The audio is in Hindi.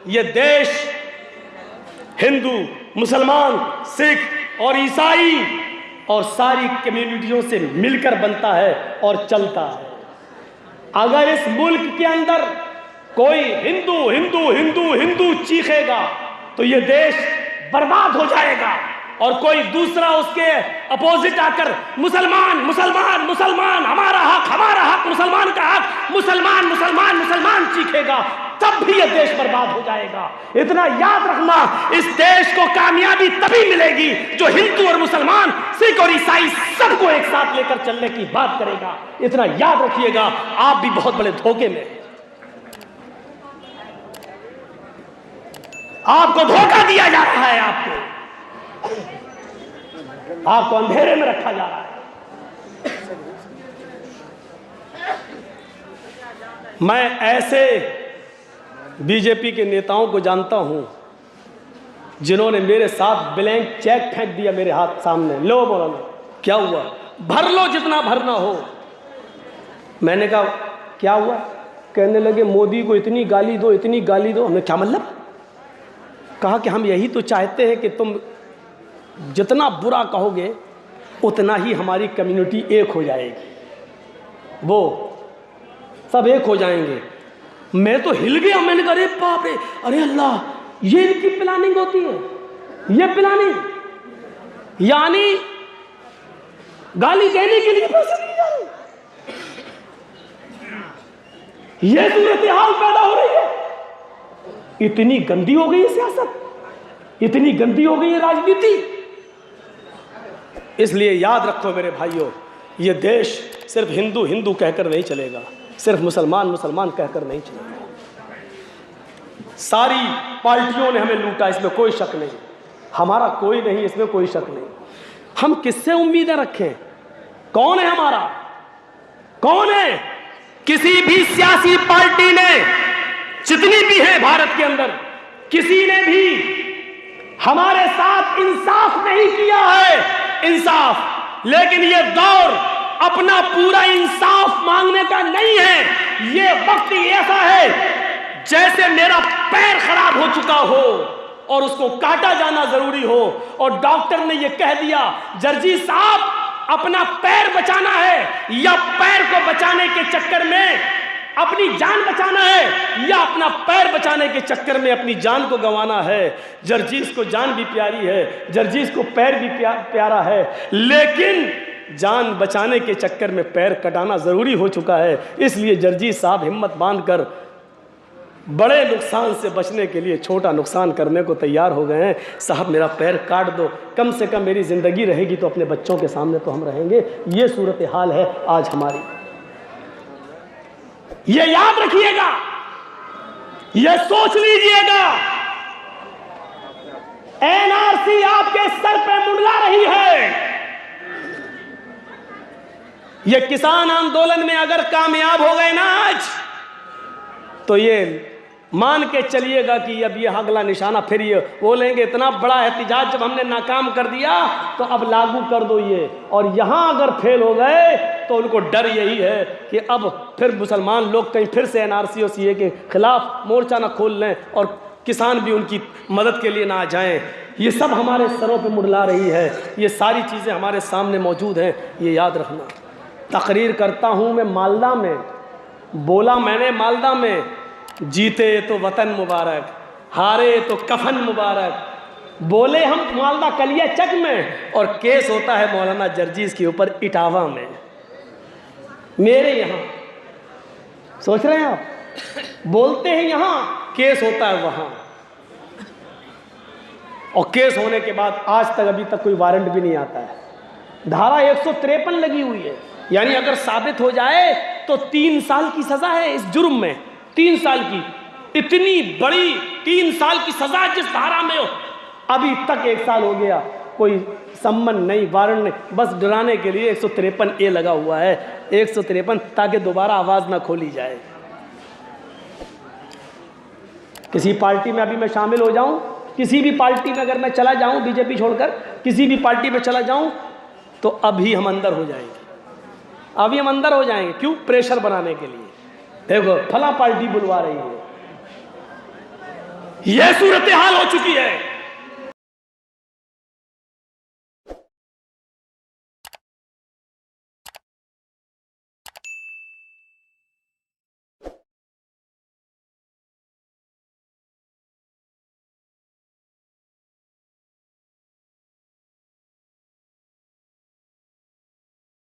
ये देश हिंदू, मुसलमान, सिख और ईसाई और सारी कम्युनिटियों से मिलकर बनता है और चलता है। अगर इस मुल्क के अंदर कोई हिंदू हिंदू हिंदू हिंदू चीखेगा तो ये देश बर्बाद हो जाएगा, और कोई दूसरा उसके अपोजिट आकर मुसलमान मुसलमान मुसलमान, हमारा हक, मुसलमान का हक, मुसलमान मुसलमान मुसलमान चीखेगा, तब भी यह देश बर्बाद हो जाएगा। इतना याद रखना, इस देश को कामयाबी तभी मिलेगी जो हिंदू और मुसलमान, सिख और ईसाई सबको एक साथ लेकर चलने की बात करेगा। इतना याद रखिएगा, आप भी बहुत बड़े धोखे में, आपको धोखा दिया जा रहा है, आपको अंधेरे में रखा जा रहा है। मैं ऐसे बीजेपी के नेताओं को जानता हूं जिन्होंने मेरे साथ ब्लैंक चेक फेंक दिया मेरे हाथ सामने, लो मौलाना क्या हुआ, भर लो जितना भरना हो। मैंने कहा क्या हुआ? कहने लगे मोदी को इतनी गाली दो, इतनी गाली दो। हमने क्या मतलब? कहा कि हम यही तो चाहते हैं कि तुम जितना बुरा कहोगे उतना ही हमारी कम्युनिटी एक हो जाएगी, वो सब एक हो जाएंगे। मैं तो हिल गया, मैंने कहा अरे बाप रे, अरे अल्लाह, ये इनकी प्लानिंग होती है, ये प्लानिंग, यानी गाली देने के लिए पैसे दिए जा रहे, ये सूरत हाल पैदा हो रही है। इतनी गंदी हो गई है सियासत, इतनी गंदी हो गई है राजनीति। इसलिए याद रखो मेरे भाइयों, ये देश सिर्फ हिंदू हिंदू कहकर नहीं चलेगा, सिर्फ मुसलमान मुसलमान कहकर नहीं चलेगा। सारी पार्टियों ने हमें लूटा, इसमें कोई शक नहीं, हमारा कोई नहीं, इसमें कोई शक नहीं। हम किससे उम्मीदें रखें? कौन है हमारा? कौन है? किसी भी सियासी पार्टी ने, जितनी भी है भारत के अंदर, किसी ने भी हमारे साथ इंसाफ नहीं किया है, इंसाफ। लेकिन ये दौर अपना पूरा इंसाफ मांगने का नहीं है। ये वक्त ऐसा है जैसे मेरा पैर खराब हो चुका हो और उसको काटा जाना जरूरी हो, और डॉक्टर ने ये कह दिया जर्जी साहब अपना पैर बचाना है, या पैर को बचाने के चक्कर में अपनी जान बचाना है, या अपना पैर बचाने के चक्कर में अपनी जान को गंवाना है। जर्जीस को जान भी प्यारी है, जर्जीस को पैर भी प्यारा है, लेकिन जान बचाने के चक्कर में पैर कटाना जरूरी हो चुका है। इसलिए जर्जीस साहब हिम्मत बांधकर बड़े नुकसान से बचने के लिए छोटा नुकसान करने को तैयार हो गए हैं। साहब मेरा पैर काट दो, कम से कम मेरी जिंदगी रहेगी तो अपने बच्चों के सामने तो हम रहेंगे। ये सूरत हाल है आज हमारी, ये याद रखिएगा, ये सोच लीजिएगा। एनआरसी आपके सर पे मुंडला रही है। ये किसान आंदोलन में अगर कामयाब हो गए ना आज, तो ये मान के चलिएगा कि अब ये अगला निशाना फिर ये बोलेंगे इतना बड़ा एहतिजाज जब हमने नाकाम कर दिया तो अब लागू कर दो ये। और यहां अगर फेल हो गए तो उनको डर यही है कि अब फिर मुसलमान लोग कहीं फिर से एनआरसी और सीए के खिलाफ मोर्चा ना खोल लें और किसान भी उनकी मदद के लिए ना आ जाएं। ये सब हमारे सरों पे मुड़ला रही है। ये सारी चीज़ें हमारे सामने मौजूद हैं, ये याद रखना। तकरीर करता हूँ मैं मालदा में, बोला मैंने मालदा में, जीते तो वतन मुबारक, हारे तो कफन मुबारक। बोले हम मालदा कलिया चक में, और केस होता है मौलाना जर्जीस के ऊपर इटावा में, मेरे यहाँ। सोच रहे हैं आप? बोलते हैं यहाँ, केस होता है वहाँ, और केस होने के बाद आज तक अभी तक कोई वारंट भी नहीं आता है। धारा 153 लगी हुई है, यानी अगर साबित हो जाए तो 3 साल की सजा है इस जुर्म में, 3 साल की। इतनी बड़ी 3 साल की सजा जिस धारा में हो, अभी तक 1 साल हो गया, कोई सम्मन नहीं, वारंट नहीं, बस डराने के लिए 153A लगा हुआ है, 153, ताकि दोबारा आवाज ना खोली जाए। किसी पार्टी में अभी मैं शामिल हो जाऊं, किसी भी पार्टी में अगर मैं चला जाऊं, बीजेपी छोड़कर किसी भी पार्टी में चला जाऊं, तो अभी हम अंदर हो जाएंगे, अभी हम अंदर हो जाएंगे। क्यों? प्रेशर बनाने के लिए। देखो फला पार्टी बुलवा रही है, यह सूरत हाल हो चुकी है।